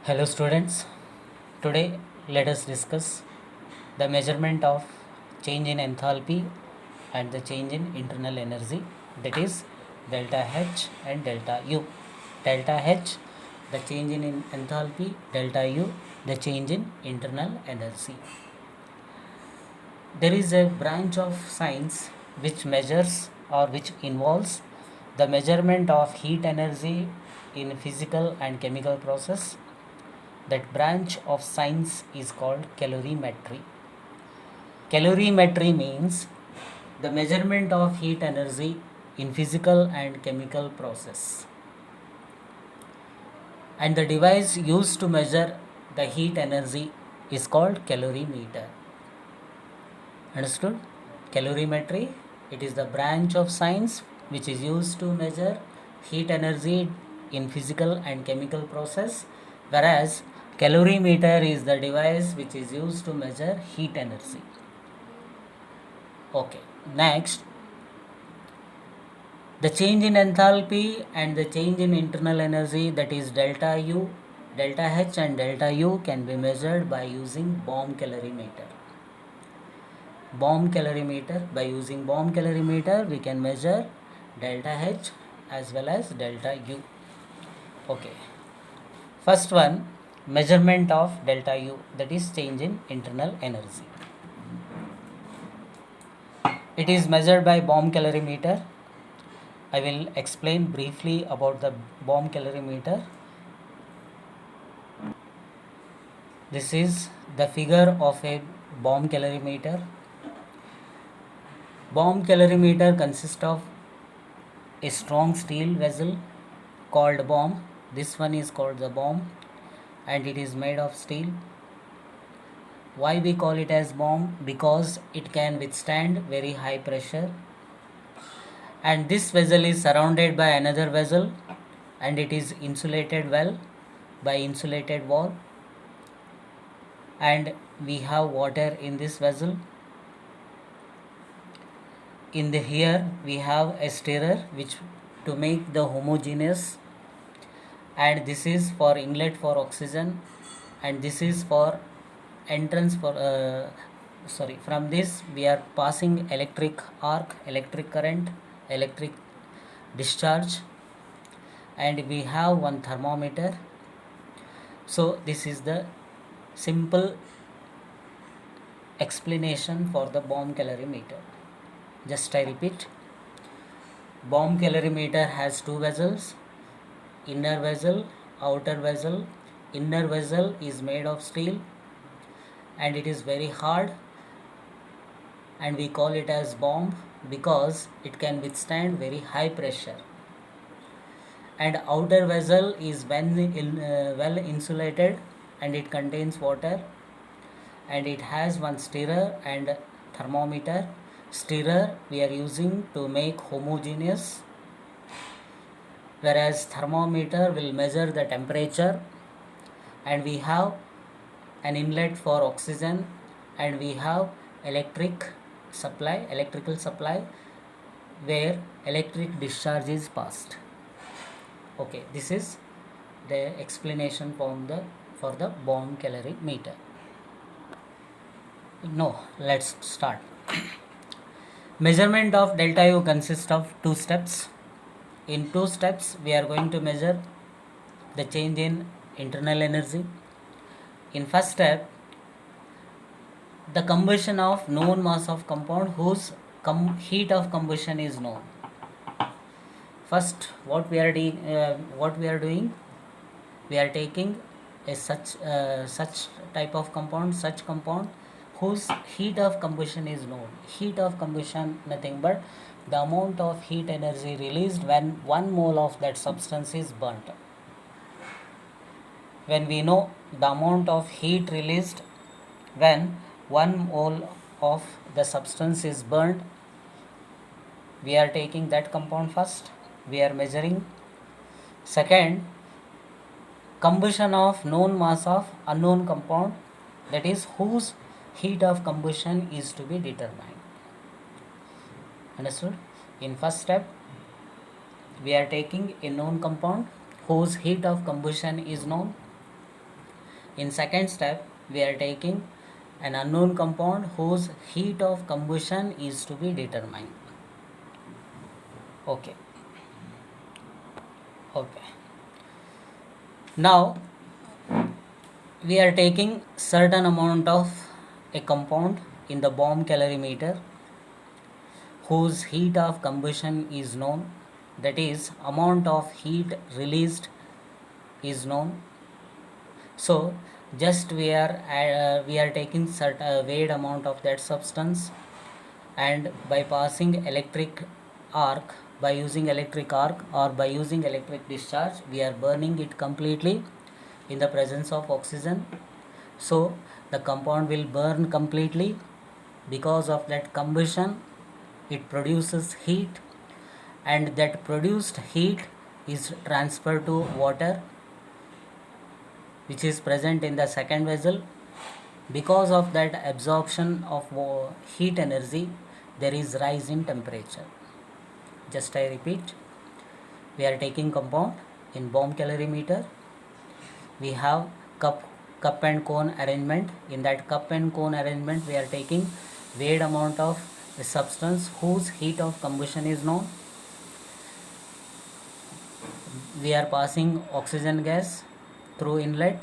Hello students, today let us discuss the measurement of change in enthalpy and the change in internal energy, that is delta H and delta U. Delta H, the change in enthalpy, delta U, the change in internal energy. There is a branch of science which measures or which involves the measurement of heat energy in physical and chemical process. That branch of science is called calorimetry. Calorimetry means the measurement of heat energy in physical and chemical process. And the device used to measure the heat energy is called calorimeter. Understood? Calorimetry, it is the branch of science which is used to measure heat energy in physical and chemical process, whereas calorimeter is the device which is used to measure heat energy. Okay, next, the change in enthalpy and the change in internal energy, that is delta U, delta H and delta U, can be measured by using Bohm calorimeter. By using Bohm calorimeter we can measure delta H as well as delta U. Okay, first one, measurement of delta U, that is change in internal energy. It is measured by Bohm calorimeter. I will explain briefly about the Bohm calorimeter. This is the figure of a Bohm calorimeter. Bohm calorimeter consists of a strong steel vessel called Bohm. This one is called the Bohm and it is made of steel. Why we call it as Bohm? Because it can withstand very high pressure, and this vessel is surrounded by another vessel and it is insulated well by insulated wall, and we have water in this vessel. In the here we have a stirrer which to make the homogeneous, and this is for inlet for oxygen, and this is for entrance for from this we are passing electric arc, electric current, electric discharge, and we have one thermometer. So this is the simple explanation for the Bohm calorimeter. Just I repeat, Bohm calorimeter has two vessels, inner vessel, outer vessel. Inner vessel is made of steel and it is very hard, and we call it as Bohm because it can withstand very high pressure. And outer vessel is well insulated and it contains water, and it has one stirrer and thermometer. Stirrer we are using to make homogeneous, whereas thermometer will measure the temperature, and we have an inlet for oxygen, and we have electrical supply where electric discharge is passed. Okay, this is the explanation for the Bohm calorimeter. No, let's start. Measurement of delta U consists of two steps. In two steps we are going to measure the change in internal energy. In first step, the combustion of known mass of compound whose heat of combustion is known. First, what we are doing, we are taking a such type of compound, such compound whose heat of combustion is known. Heat of combustion, nothing but the amount of heat energy released when 1 mole of that substance is burnt. When we know the amount of heat released when 1 mole of the substance is burnt, we are taking that compound first, we are measuring. Second, combustion of known mass of unknown compound, that is whose heat of combustion is to be determined. Understood? In first step we are taking a known compound whose heat of combustion is known. In second step, we are taking an unknown compound whose heat of combustion is to be determined. Okay. Now we are taking certain amount of a compound in the bomb calorimeter whose heat of combustion is known, that is amount of heat released is known. So just we are taking certain weighed amount of that substance, and by passing electric arc, by using electric arc or by using electric discharge, we are burning it completely in the presence of oxygen. So the compound will burn completely. Because of that combustion, it produces heat, and that produced heat is transferred to water, which is present in the second vessel. Because of that absorption of heat energy, there is rise in temperature. Just I repeat, we are taking compound in bomb calorimeter. We have cup and cone arrangement. In that cup and cone arrangement, we are taking weighed amount of a substance whose heat of combustion is known. We are passing oxygen gas through inlet,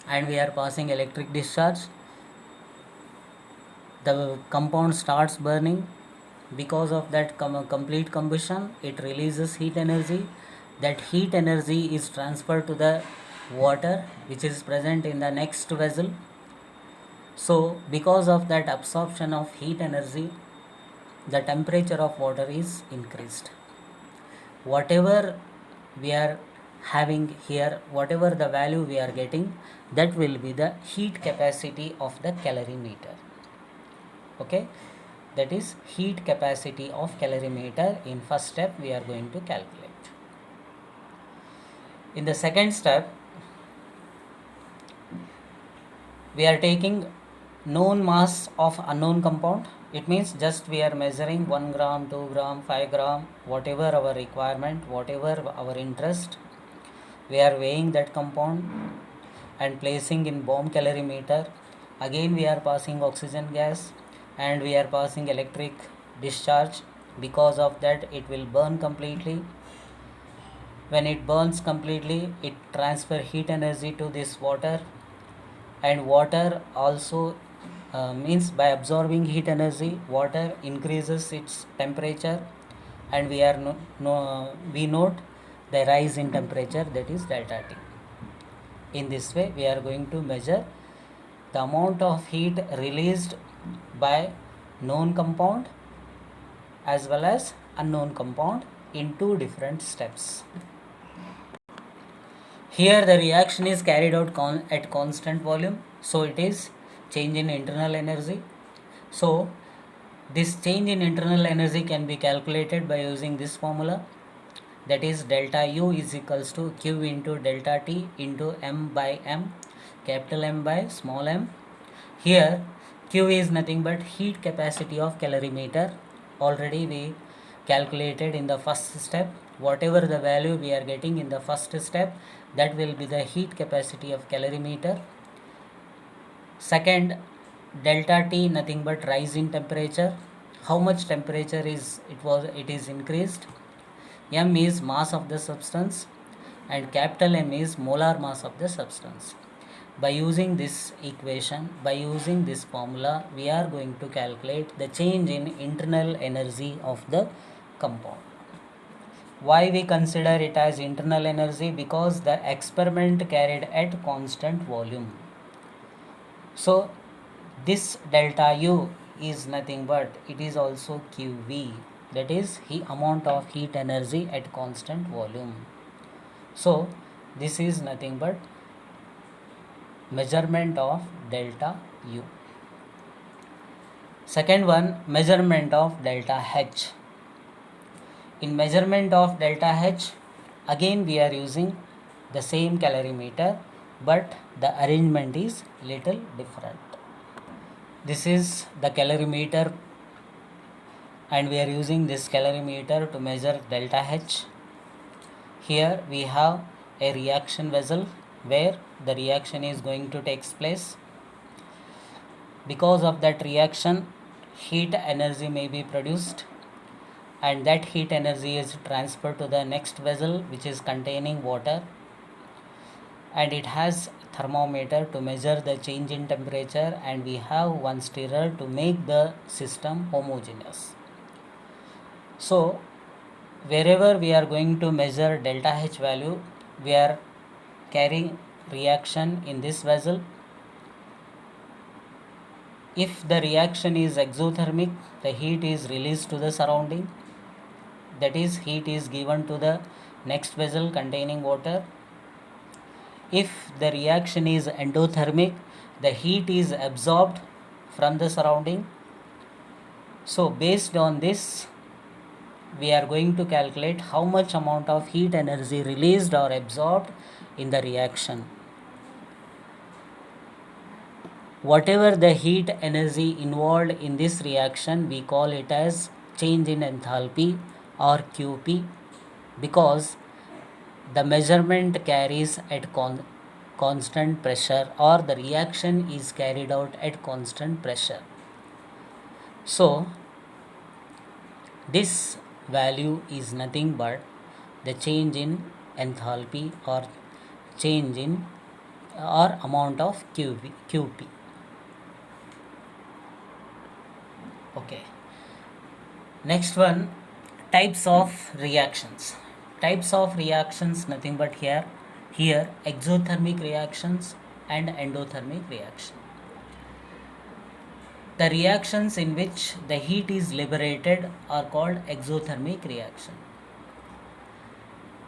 and we are passing electric discharge. The compound starts burning. Because of that complete combustion, it releases heat energy. That heat energy is transferred to the water, which is present in the next vessel. So because of that absorption of heat energy, the temperature of water is increased. Whatever we are having here, whatever the value we are getting, that will be the heat capacity of the calorimeter. Okay, that is heat capacity of calorimeter. In first step, we are going to calculate. In the second step, we are taking known mass of unknown compound. It means just we are measuring 1 gram, 2 gram, 5 gram, whatever our requirement, whatever our interest. We are weighing that compound and placing in bomb calorimeter. Again we are passing oxygen gas, and we are passing electric discharge. Because of that, it will burn completely. When it burns completely, it transfer heat energy to this water, and water also means by absorbing heat energy, water increases its temperature, and we note the rise in temperature, that is delta T. In this way, we are going to measure the amount of heat released by known compound as well as unknown compound in two different steps. Here the reaction is carried out at constant volume, so it is change in internal energy. So this change in internal energy can be calculated by using this formula, that is delta U is equals to Q into delta T into M by M, capital M by small m. Here Q is nothing but heat capacity of calorimeter. Already we calculated in the first step. Whatever the value we are getting in the first step, that will be the heat capacity of calorimeter. Second, delta T nothing but rise in temperature. How much temperature it is increased? M is mass of the substance, and capital M is molar mass of the substance. By using this equation, by using this formula, we are going to calculate the change in internal energy of the compound. Why we consider it as internal energy? Because the experiment carried at constant volume. So this delta U is nothing but it is also QV, that is amount of heat energy at constant volume. So this is nothing but measurement of delta U. Second one, measurement of delta H. In measurement of delta H, again we are using the same calorimeter, but the arrangement is little different. This is the calorimeter, and we are using this calorimeter to measure delta H. Here we have a reaction vessel where the reaction is going to take place. Because of that reaction, heat energy may be produced, and that heat energy is transferred to the next vessel which is containing water, and it has thermometer to measure the change in temperature, and we have one stirrer to make the system homogeneous. So wherever we are going to measure delta H value, we are carrying reaction in this vessel. If the reaction is exothermic, the heat is released to the surrounding, that is, heat is given to the next vessel containing water. If the reaction is endothermic, the heat is absorbed from the surrounding. So based on this, we are going to calculate how much amount of heat energy released or absorbed in the reaction. Whatever the heat energy involved in this reaction, we call it as change in enthalpy or QP, because the measurement carries at constant pressure, or the reaction is carried out at constant pressure. So this value is nothing but the change in enthalpy or change in or amount of QP. Okay. Next one, types of reactions. Types of reactions, nothing but here exothermic reactions and endothermic reaction. The reactions in which the heat is liberated are called exothermic reaction.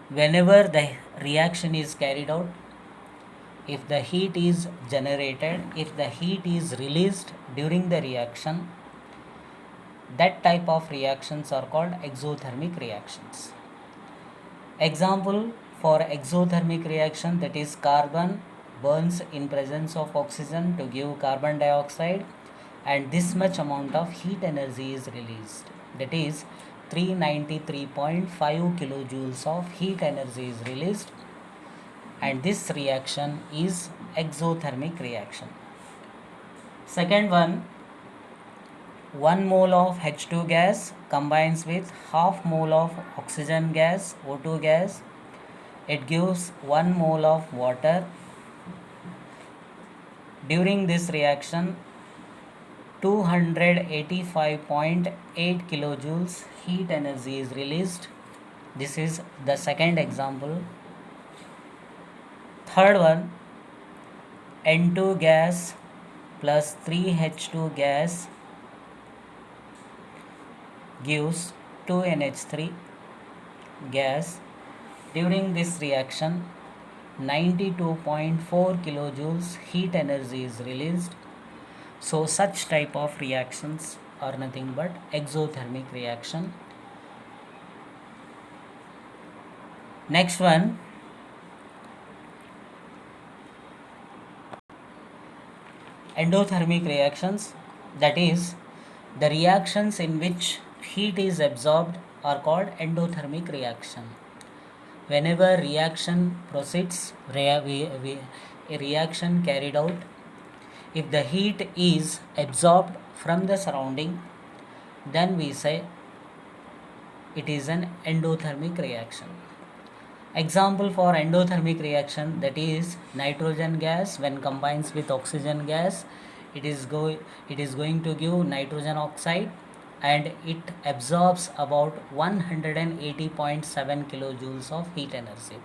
Whenever the reaction is carried out, if the heat is generated, if the heat is released during the reaction, that type of reactions are called exothermic reactions. Example for exothermic reaction, that is, carbon burns in presence of oxygen to give carbon dioxide, and this much amount of heat energy is released, that is 393.5 kilojoules of heat energy is released, and this reaction is exothermic reaction. Second one, 1 mole of H2 gas combines with half mole of oxygen gas, O2 gas. It gives 1 mole of water. During this reaction, 285.8 kilojoules heat energy is released. This is the second example. Third one, N2 gas plus 3H2 gas gives 2NH3 gas. During this reaction, 92.4 kilojoules heat energy is released. So such type of reactions are nothing but exothermic reaction. Next one, endothermic reactions, that is, the reactions in which heat is absorbed are called endothermic reaction. Whenever reaction proceeds, a reaction carried out, if the heat is absorbed from the surrounding, then we say it is an endothermic reaction. Example for endothermic reaction, that is, nitrogen gas when combines with oxygen gas, it is going to give nitrogen oxide, and it absorbs about 180.7 kilojoules of heat energy.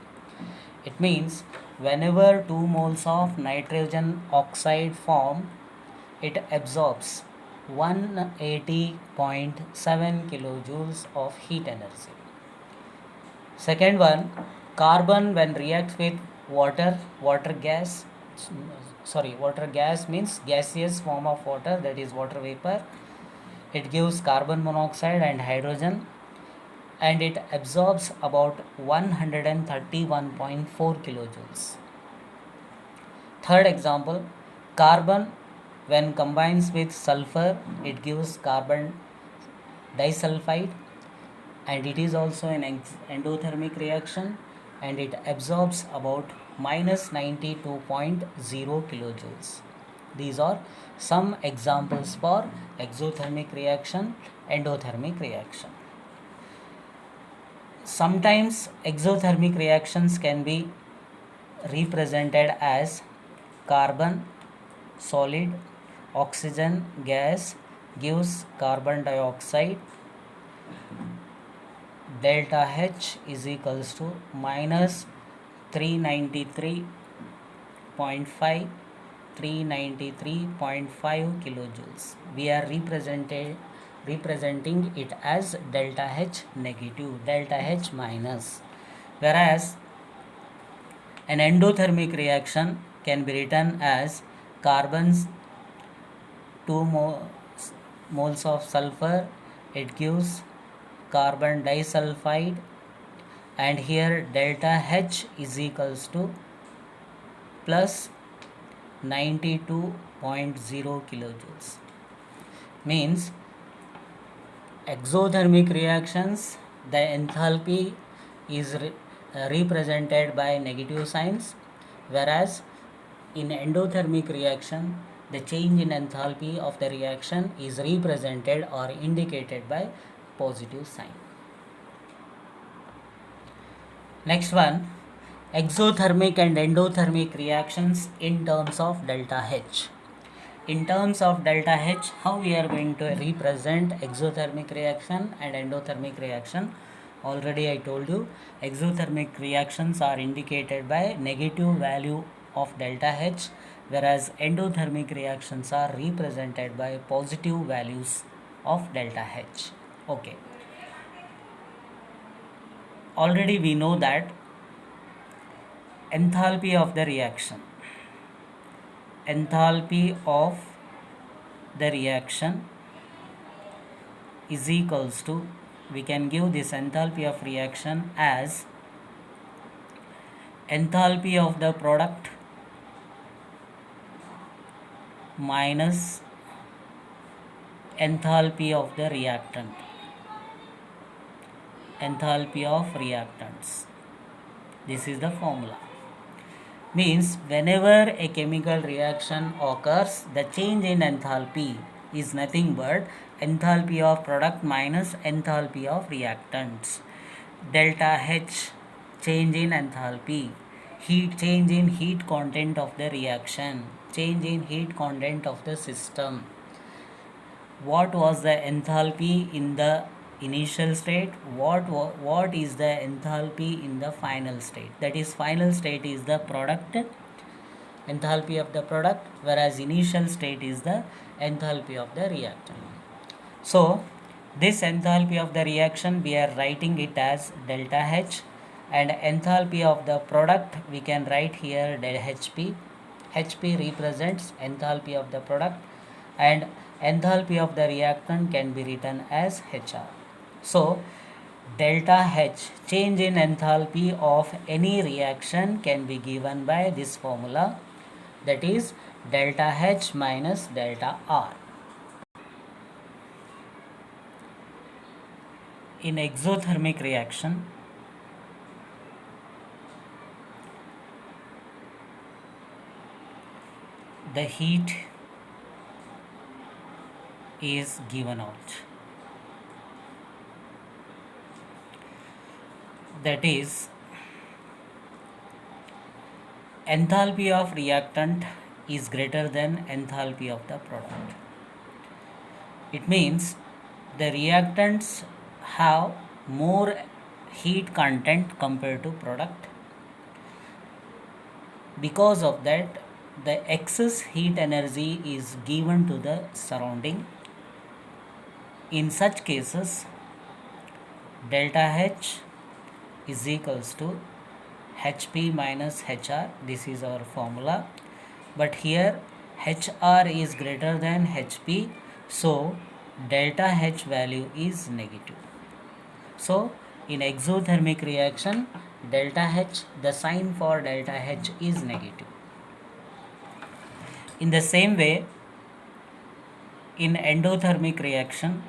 It means whenever 2 moles of nitrogen oxide form, it absorbs 180.7 kilojoules of heat energy. Second one, carbon when reacts with water gas means gaseous form of water, that is water vapor. It gives carbon monoxide and hydrogen, and it absorbs about 131.4 kilojoules. Third example, carbon when combines with sulfur, it gives carbon disulfide, and it is also an endothermic reaction. and it absorbs about minus 92.0 kilojoules. These are some examples for exothermic reaction, endothermic reaction. Sometimes exothermic reactions can be represented as carbon solid, oxygen gas gives carbon dioxide, delta H is equals to minus 393.5 kilojoules. We are representing it as delta H negative, delta H minus. Whereas an endothermic reaction can be written as carbons 2 moles of sulfur, it gives carbon disulfide, and here delta H is equals to plus 92.0 kilojoules. Means exothermic reactions, the enthalpy is represented by negative signs, whereas in endothermic reaction the change in enthalpy of the reaction is represented or indicated by positive sign. Next one, exothermic and endothermic reactions in terms of delta H. In terms of delta H, how we are going to represent exothermic reaction and endothermic reaction? Already I told you, exothermic reactions are indicated by negative value of delta H, whereas endothermic reactions are represented by positive values of delta H. Okay. Already we know that enthalpy of the reaction is equals to, we can give this enthalpy of reaction as enthalpy of the product minus enthalpy of the reactant, enthalpy of reactants. This is the formula. Means whenever a chemical reaction occurs, the change in enthalpy is nothing but enthalpy of product minus enthalpy of reactants. Delta H, change in enthalpy, change in heat content of the reaction, change in heat content of the system. What was the enthalpy in the initial state? What is the enthalpy in the final state? That is, final state is the product enthalpy of the product, whereas initial state is the enthalpy of the reactant. So this enthalpy of the reaction we are writing it as delta H, and enthalpy of the product we can write here del HP. HP represents enthalpy of the product, and enthalpy of the reactant can be written as HR. So delta H, change in enthalpy of any reaction, can be given by this formula, that is delta H minus delta R. In exothermic reaction, the heat is given out, that is enthalpy of reactant is greater than enthalpy of the product. It means the reactants have more heat content compared to product. Because of that, the excess heat energy is given to the surrounding. In such cases, delta H is equals to HP minus HR. This is our formula. But here HR is greater than HP, so delta H value is negative. So in exothermic reaction, delta H, the sign for delta H is negative. In the same way, in endothermic reaction,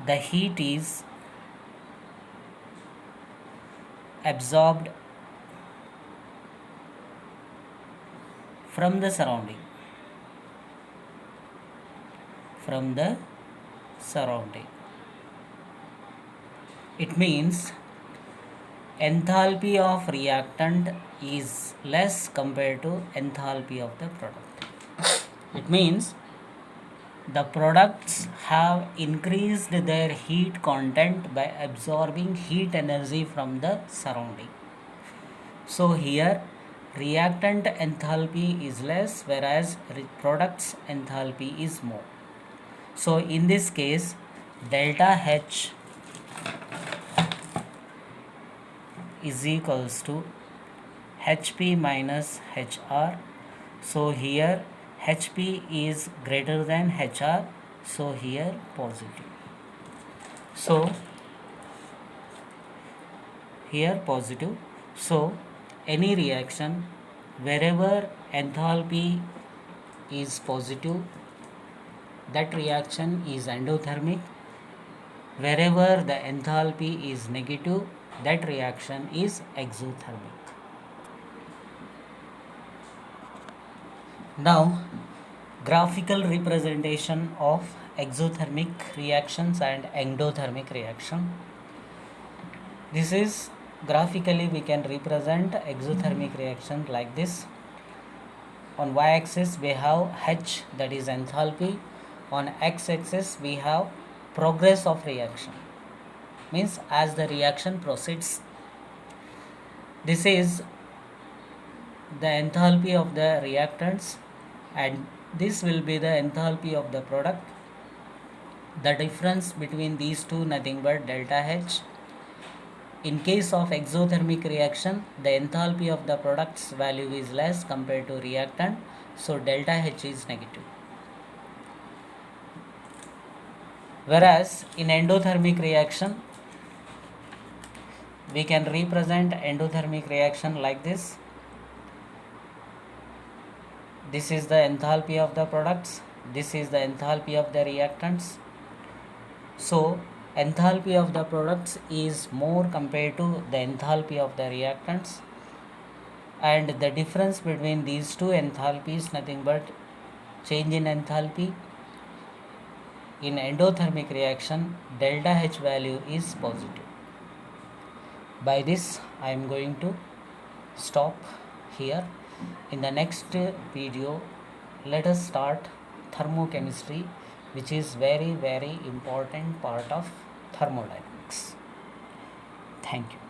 the heat is absorbed from the surrounding. It means enthalpy of reactant is less compared to enthalpy of the product. It means the products have increased their heat content by absorbing heat energy from the surrounding. So here reactant enthalpy is less, whereas product's enthalpy is more. So in this case, delta H is equals to HP minus HR. So here HP is greater than HR, so here positive. So here positive. So any reaction wherever enthalpy is positive, that reaction is endothermic. Wherever the enthalpy is negative, that reaction is exothermic. Now, graphical representation of exothermic reactions and endothermic reaction. This is graphically we can represent exothermic reaction like this. On y-axis we have H, that is enthalpy. On x-axis we have progress of reaction, means as the reaction proceeds. This is the enthalpy of the reactants and this will be the enthalpy of the product. The difference between these two nothing but delta H. In case of exothermic reaction, the enthalpy of the product's value is less compared to reactant, so delta H is negative. Whereas in endothermic reaction, we can represent endothermic reaction like this. This is the enthalpy of the products, this is the enthalpy of the reactants. So enthalpy of the products is more compared to the enthalpy of the reactants, and the difference between these two enthalpies nothing but change in enthalpy. In endothermic reaction, delta H value is positive. By this I am going to stop here. In the next video, let us start thermochemistry, which is very important part of thermodynamics. Thank you.